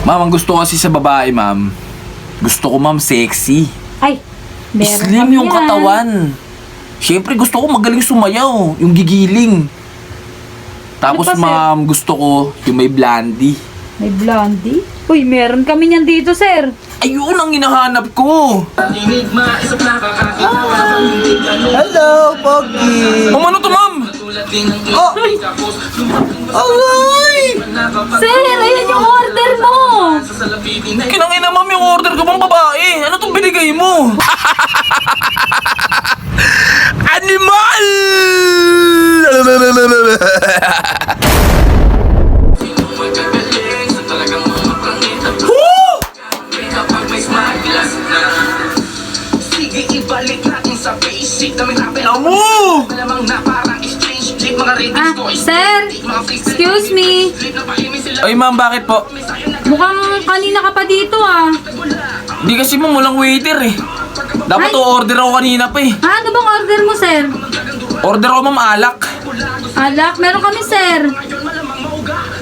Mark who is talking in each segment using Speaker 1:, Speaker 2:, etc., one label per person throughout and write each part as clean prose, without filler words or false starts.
Speaker 1: Ma'am, ang gusto ko kasi sa babae, ma'am. Gusto ko, ma'am, sexy.
Speaker 2: Ay, meron
Speaker 1: Slim
Speaker 2: kami
Speaker 1: yung
Speaker 2: yan.
Speaker 1: katawan. Siyempre, gusto ko magaling sumayaw. Yung gigiling. Tapos,
Speaker 2: Ano pa, sir?
Speaker 1: ma'am, gusto ko yung may blondie.
Speaker 2: May blondie? Uy, meron kami niyan dito, sir.
Speaker 1: Ayun ang hinahanap ko.
Speaker 3: Hello, Pogi!
Speaker 1: Oh, ano to, ma'am?
Speaker 3: Oh! Aray!
Speaker 2: Sir, ayan yung order mo.
Speaker 1: Kinangina, ma'am, yung order ko pang babae. Ano tong binigay mo? Animal!
Speaker 4: Sige, ibalik natin sa basic.
Speaker 1: Amo!
Speaker 4: Malamang na parang exchange trip. Mga ratings ko
Speaker 2: Sir, excuse me.
Speaker 1: Ay, ma'am, bakit po?
Speaker 2: Mukhang kanina ka pa dito, ah.
Speaker 1: Di kasi, ma'am, walang waiter eh. Dapat
Speaker 2: Ay.
Speaker 1: order ako kanina pa eh.
Speaker 2: Ano bang order mo, sir?
Speaker 1: Order ako, ma'am, alak.
Speaker 2: Alak, meron kami, sir.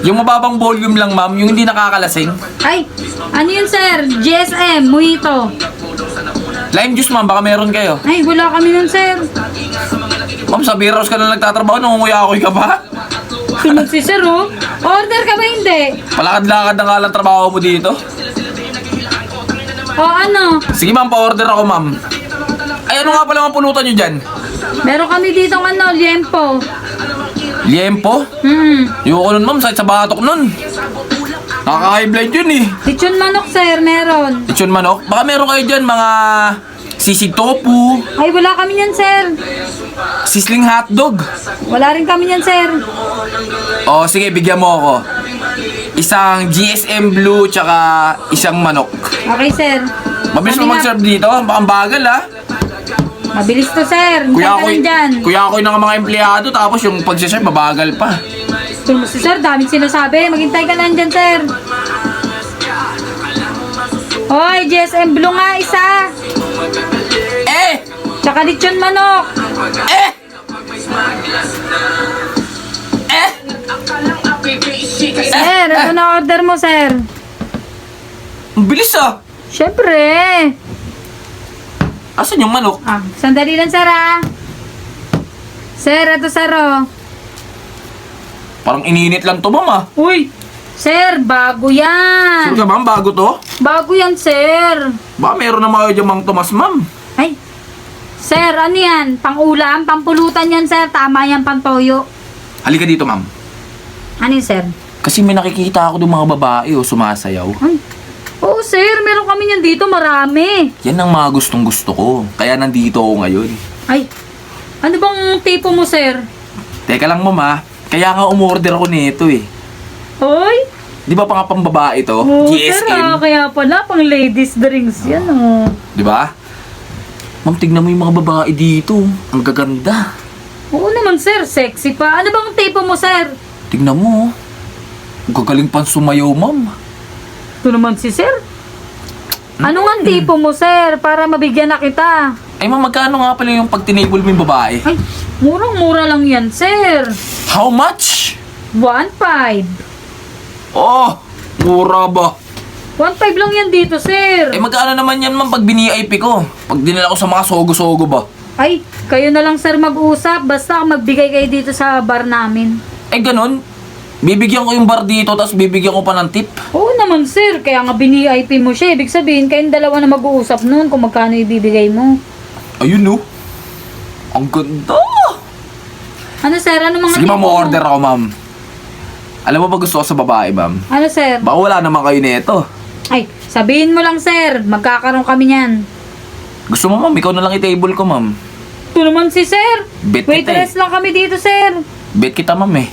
Speaker 1: Yung mababang volume lang, ma'am, yung hindi nakakalasing.
Speaker 2: Ay, ano yun, sir? GSM, mojito.
Speaker 1: Lime juice, ma'am, baka meron kayo.
Speaker 2: Ay, wala kami nun, sir.
Speaker 1: Ma'am, sa beer house ka na nagtatrabaho, nangunguya-akoy ka pa?
Speaker 2: Sunod si sir, oh. Order ka ba hindi?
Speaker 1: Palakad-lakad na nga lang trabaho mo dito.
Speaker 2: O ano?
Speaker 1: Sige, ma'am, pa-order ako, ma'am. Ay, ano nga pala mga pulutan nyo dyan?
Speaker 2: Meron kami dito liempo.
Speaker 1: Liempo? Yung nun, ma'am, sakit sa batok nun. Nakaka-high blood yun eh.
Speaker 2: Lechon manok, sir, meron.
Speaker 1: Lechon manok? Baka meron kayo dyan, mga sisig tofu,
Speaker 2: Ay, wala kami yan, sir.
Speaker 1: sisling hotdog.
Speaker 2: Wala rin kami yan, sir.
Speaker 1: O, sige, bigyan mo ako. Isang GSM Blue, tsaka isang manok.
Speaker 2: Okay, sir.
Speaker 1: Mabilis
Speaker 2: Sabi
Speaker 1: mo
Speaker 2: nga,
Speaker 1: mag-serve dito? Baka ang bagal, ha?
Speaker 2: Mabilis to, sir. Hintay
Speaker 1: Kuya
Speaker 2: ka
Speaker 1: ako,
Speaker 2: lang dyan.
Speaker 1: kuya ako ng mga empleyado, tapos yung pag-serve, babagal pa.
Speaker 2: Tulmo si sir, daming sinasabi. Maghintay ka lang dyan, sir. Hoy, GSM Blue nga, isa.
Speaker 1: Eh!
Speaker 2: Tsaka lechon manok.
Speaker 1: Eh! Eh!
Speaker 2: Sir, ito na order mo, sir.
Speaker 1: Ang bilis, ah!
Speaker 2: Siyempre.
Speaker 1: Asan yung manok?
Speaker 2: Ah, sandali lang, sir, ah. Sir, ito, sir, oh.
Speaker 1: Parang ininit lang to, ma'am, ah.
Speaker 2: Uy, sir, bago yan.
Speaker 1: Sure ka, ma'am? Bago to?
Speaker 2: Bago yan, sir.
Speaker 1: Baka meron na mga dyan, Mang Tomas, ma'am.
Speaker 2: Ay, sir, ano yan? Pang-ulam, pampulutan yan, sir. Tama yan, pantoyo.
Speaker 1: Halika dito, ma'am.
Speaker 2: Ano yun, sir?
Speaker 1: Kasi may nakikita ako ng mga babae, oh, sumasayaw.
Speaker 2: Ay, oo, sir. Meron kami yan dito, marami.
Speaker 1: Yan ang mga gustong gusto ko. Kaya nandito ako ngayon.
Speaker 2: Ay, ano bang tipo mo, sir?
Speaker 1: Teka lang, ma'am, ah. Kaya nga umorder ako nito, eh.
Speaker 2: Hoy,
Speaker 1: Di ba pa nga pang babae to?
Speaker 2: oo, sir, ah.
Speaker 1: GSM.
Speaker 2: Kaya pala, pang ladies drinks yan, oh.
Speaker 1: Di ba? Ma'am, tignan mo yung mga babae dito. Ang gaganda.
Speaker 2: Oo naman, sir. Sexy pa. Ano bang tipo mo, sir?
Speaker 1: Tignan mo, oh. Ang gagaling pang sumayaw, ma'am.
Speaker 2: Ito naman si sir. Ano nga tipo mo, sir? Para mabigyan na kita.
Speaker 1: Ay, ma'am, magkano nga pala yung pag tinable mo yung babae?
Speaker 2: Ay, murang-mura lang yan, sir.
Speaker 1: How much?
Speaker 2: 1.5.
Speaker 1: Oh, mura ba?
Speaker 2: 1.5 lang yan dito, sir.
Speaker 1: Eh, magkano naman yan, ma'am, pag bini-IP ko? Pag dinala ko sa mga sogo-sogo ba?
Speaker 2: Ay, kayo na lang, sir, mag-usap. Basta magbigay kayo dito sa bar namin.
Speaker 1: Eh, ganun. Bibigyan ko yung bar dito, tapos bibigyan ko pa ng tip.
Speaker 2: Oo naman, sir. Kaya nga bini-IP mo siya. Ibig sabihin, kayong dalawa na mag-uusap noon kung magkano ibibigay mo.
Speaker 1: Ayun, no? Ang ganda!
Speaker 2: Ano, sir? Ano mga
Speaker 1: Sige,
Speaker 2: tipo
Speaker 1: ma'am,
Speaker 2: mo?
Speaker 1: order ako, ma'am. Alam mo ba gusto ko sa babae, ma'am?
Speaker 2: Ano, sir?
Speaker 1: Baka wala naman kayo nito.
Speaker 2: Ay, sabihin mo lang, sir. Magkakaroon kami niyan.
Speaker 1: Gusto mo, ma'am, ikaw na lang i-table ko, ma'am.
Speaker 2: Ito naman si sir.
Speaker 1: Bet kita
Speaker 2: Waitress lang kami dito, sir.
Speaker 1: Bet kita, ma'am, eh.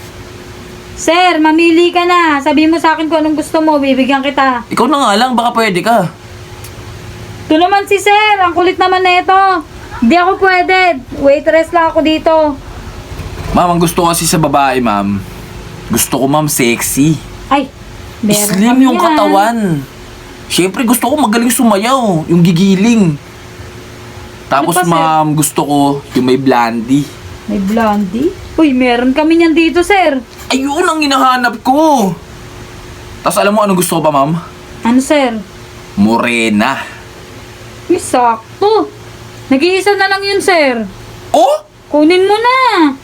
Speaker 2: Sir, mamili ka na. Sabihin mo sa akin kung anong gusto mo. Bibigyan kita.
Speaker 1: Ikaw na nga lang, baka pwede ka.
Speaker 2: Ito naman si sir. Ang kulit naman na ito. Hindi ako pwede. Waitress lang ako dito.
Speaker 1: Ma'am, ang gusto ko kasi sa babae, ma'am. Gusto ko, ma'am, sexy.
Speaker 2: Ay, meron
Speaker 1: Slim
Speaker 2: kami
Speaker 1: yung
Speaker 2: yan.
Speaker 1: katawan. Siyempre, gusto ko magaling sumayaw. Yung gigiling. Tapos,
Speaker 2: Ano pa, sir?
Speaker 1: ma'am, gusto ko yung may blondie.
Speaker 2: May blondie? Uy, meron kami niyan dito, sir.
Speaker 1: Ayun ang hinahanap ko. Tapos, alam mo anong gusto ko pa, ma'am?
Speaker 2: Ano, sir?
Speaker 1: Morena.
Speaker 2: Uy, sakto. Nag-iisa na lang yun, sir.
Speaker 1: Oh?
Speaker 2: Kunin mo na.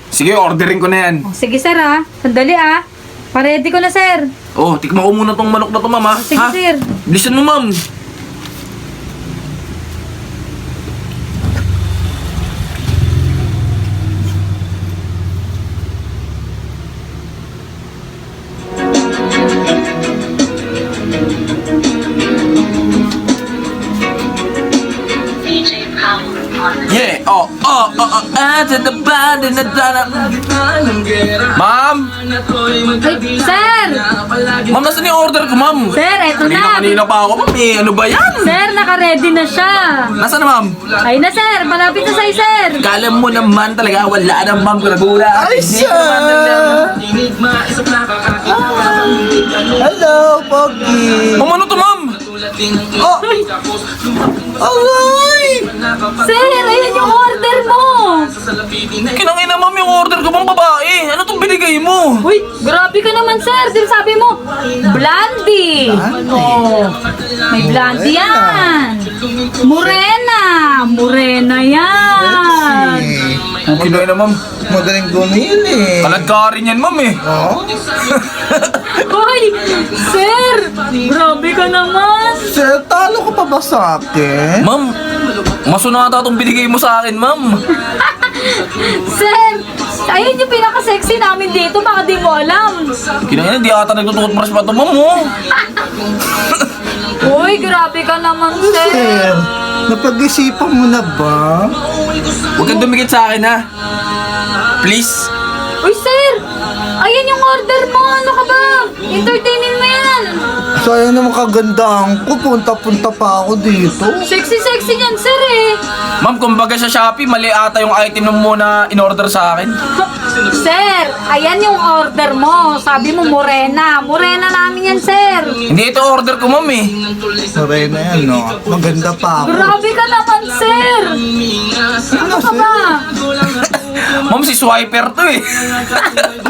Speaker 1: Sige, orderin ko na yan.
Speaker 2: Oh, sige, sir, ha. Sandali, ha. Paredy ko na, sir.
Speaker 1: Oh, tikman ko muna tong manok na to, ma'am, ha?
Speaker 2: Sige,
Speaker 1: Ha?
Speaker 2: sir.
Speaker 1: Bilisan mo, ma'am. Yeah, to the band na Ma'am!
Speaker 2: Ay, sir!
Speaker 1: Ma'am, nasaan yung order ko, ma'am?
Speaker 2: Sir, eto na.
Speaker 1: Kanina pa ako, ma'am, eh. Ano ba yan?
Speaker 2: Sir, naka-ready na siya.
Speaker 1: Nasaan na, ma'am?
Speaker 2: Ay na, sir. Malapit na sa'yo, sir.
Speaker 1: Kala mo naman talaga, wala nang ma'am, kuragura.
Speaker 3: Ay, siya! Hello, Pogi!
Speaker 1: Ma'am, ano to, ma'am?
Speaker 3: Oh! Aray!
Speaker 2: Sir, ayan yung order mo.
Speaker 1: Kinangina, ma'am, yung order ko, ma'am, babae. Ano tong binigay mo?
Speaker 2: Uy, grabe ka naman, sir. Din sabi mo, Blondie. Oh, may Blondie yan. Morena. Morena yan.
Speaker 1: Ang kinangina, ma'am.
Speaker 3: Madaling gumili.
Speaker 1: Kalagkarin yan, ma'am, eh.
Speaker 3: Oh?
Speaker 2: Hoy, sir. Grabe ka naman.
Speaker 3: Sir, talo ka pa ba sa akin?
Speaker 1: Ma'am, masunata tong binigay mo sa akin, ma'am.
Speaker 2: Sir, ayun yung pinaka-sexy namin dito. Baka di mo alam.
Speaker 1: Kinangina, di ata nagtututbrush pa to, ma'am, oh.
Speaker 2: Uy, grabe ka naman, sir.
Speaker 3: Sir, napag-isipan mo na ba?
Speaker 1: Huwag kang dumikit sa akin, ha? Please.
Speaker 2: Uy, sir. Ayan yung order mo. Ano ka ba? Entertainin mo yan.
Speaker 3: Sayang naman kagandahan ko. Punta-punta pa ako dito.
Speaker 2: Sexy-sexy yan, sir, eh.
Speaker 1: Ma'am, kumbaga sa Shopee, mali ata yung item na muna in-order sa akin.
Speaker 2: Sir, ayan yung order mo. Sabi mo, Morena. Morena namin yan, sir.
Speaker 1: Hindi ito order ko, ma'am, eh.
Speaker 3: Saray na yan, no? Maganda pa ako.
Speaker 2: Grabe ka naman, sir. Ano ka ba?
Speaker 1: Ma'am, si Swiper to, eh.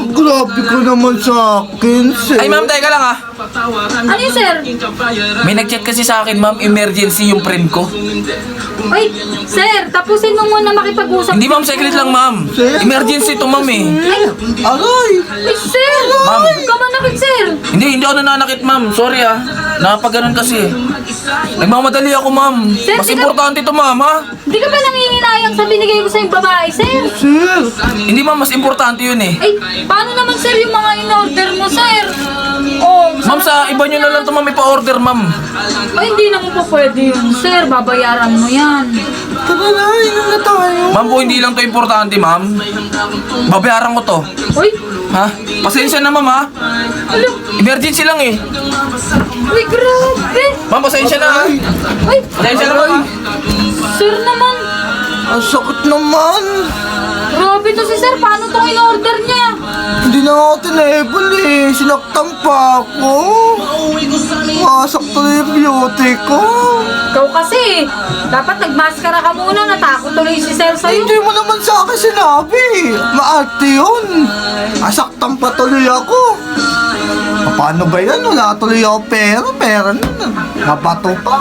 Speaker 3: Grabe ka naman sa akin, sir.
Speaker 1: Ay, ma'am, teka lang, ha.
Speaker 2: Ano yun, sir?
Speaker 1: May nag-chat kasi sa akin, ma'am, emergency yung friend ko.
Speaker 2: Uy, sir, tapusin mo muna makipag-usap.
Speaker 1: Hindi, ma'am, secret lang, ma'am. Emergency to, ma'am, eh.
Speaker 3: Aray!
Speaker 2: Uy, sir.
Speaker 1: Ma'am.
Speaker 2: Huwag ka manakit, sir.
Speaker 1: Hindi ako nananakit, ma'am. Sorry, ah. Nakapag-ganon kasi. Nagmamadali ako, ma'am.
Speaker 2: Sir,
Speaker 1: Mas
Speaker 2: di ka-
Speaker 1: importante to, ma'am, ha.
Speaker 2: Hindi ka ba nanginginayang sa binigay ko sa yung babae, sir?
Speaker 3: Sir!
Speaker 1: Hindi, ma'am, mas importante yun, eh.
Speaker 2: Ay, paano naman, sir, yung mga in-order mo, sir? Oh,
Speaker 1: Ma'am, sa iba nyo na lang to, ma'am, ipa-order, ma'am.
Speaker 2: Ay, hindi naman po pwede yun, sir. Babayaran mo yan.
Speaker 3: Tara na, inom na tayo.
Speaker 1: Ma'am, po, hindi lang to importante, ma'am. Babayaran ko to.
Speaker 2: Uy,
Speaker 1: Ha? Pasensya na, ma'am, ha?
Speaker 2: ano?
Speaker 1: Emergency lang, eh.
Speaker 2: Uy, grabe.
Speaker 1: Ma'am, pasensya na, ha?
Speaker 2: Uy,
Speaker 1: Pasensya na, ma'am, ha?
Speaker 2: sir naman.
Speaker 3: Ang sakit naman.
Speaker 2: Grabe to si sir. Paano tong in-order niya?
Speaker 3: Hindi na ako tinable eh. Sinaktan pa ako. Masak tuloy yung beauty ko.
Speaker 2: Ikaw kasi, dapat nagmaskara ka muna. Natakot tuloy si sir sa'yo.
Speaker 3: Hindi mo naman sa akin sinabi. Maarte yun. Masaktan pa tuloy ako. Paano ba yan? Wala tuloy ako pera. Pera na. Nabato pa.